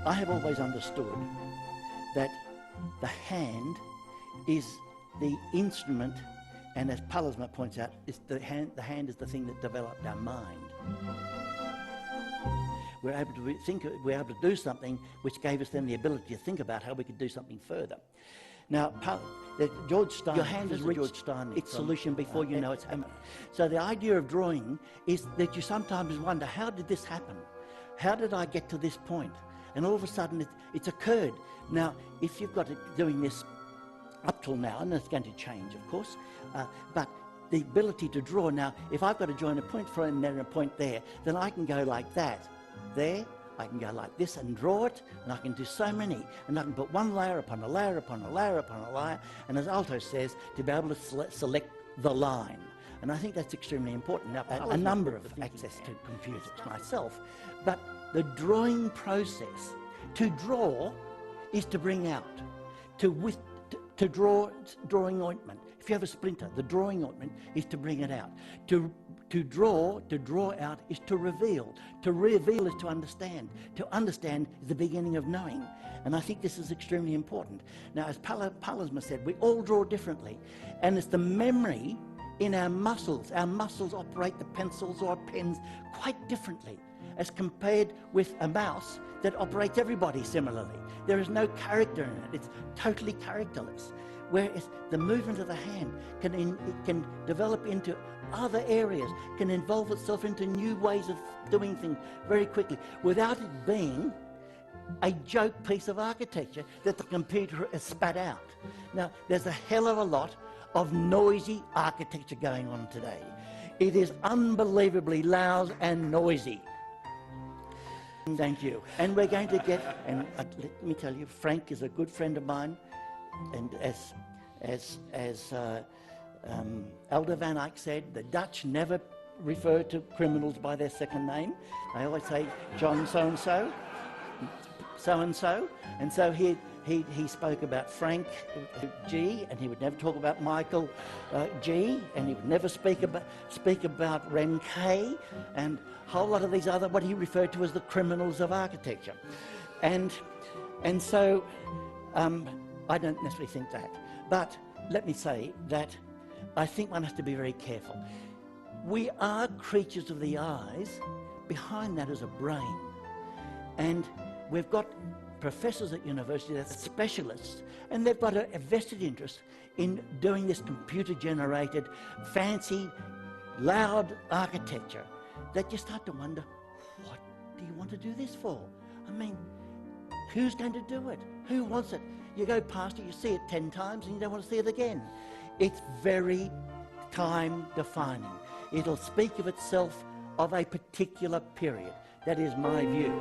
I have always understood that the hand is the instrument, and as Pallasma points out, the hand is the thing that developed our mind. We're able to do something which gave us then the ability to think about how we could do something further. Now, George Stein, your hand has reached its solution before you know it's happened. So the idea of drawing is that you sometimes wonder, how did this happen? How did I get to this point? And all of a sudden it's occurred. Now, if you've got it doing this up till now, and it's going to change, of course, but the ability to draw now, if I've got to join a point from there and a point there, then I can go like that. There, I can go like this and draw it, and I can do so many, and I can put one layer upon a layer upon a layer upon a layer, and as Alto says, to be able to select the line. And I think that's extremely important. Now, a number of access to computers myself, but the drawing process, to draw is to bring out, to draw drawing ointment. If you have a splinter, the drawing ointment is to bring it out. To draw out is to reveal. To reveal is to understand. To understand is the beginning of knowing. And I think this is extremely important. Now, as Pallasma said, we all draw differently. And it's the memory in our muscles. Our muscles operate the pencils or pens quite differently as compared with a mouse that operates everybody similarly. There is no character in it. It's totally characterless. Whereas the movement of the hand can develop into other areas, can involve itself into new ways of doing things very quickly, without it being a joke piece of architecture that the computer has spat out. Now, there's a hell of a lot of noisy architecture going on today. It is unbelievably loud and noisy. Thank you. And we're going to get, and let me tell you, Frank is a good friend of mine, and as Elder Van Eyck said, the Dutch never refer to criminals by their second name. They always say John so-and-so, so-and-so. And so he spoke about Frank G, and he would never talk about Michael G, and he would never speak about Ren K, and a whole lot of these other, what he referred to as the criminals of architecture. And so I don't necessarily think that. But let me say that I think one has to be very careful. We are creatures of the eyes. Behind that is a brain. And we've got professors at university that are specialists, and they've got a vested interest in doing this computer-generated, fancy, loud architecture that you start to wonder, what do you want to do this for? I mean, who's going to do it? Who wants it? You go past it, you see it 10 times, and you don't want to see it again. It's very time-defining. It'll speak of itself of a particular period. That is my view.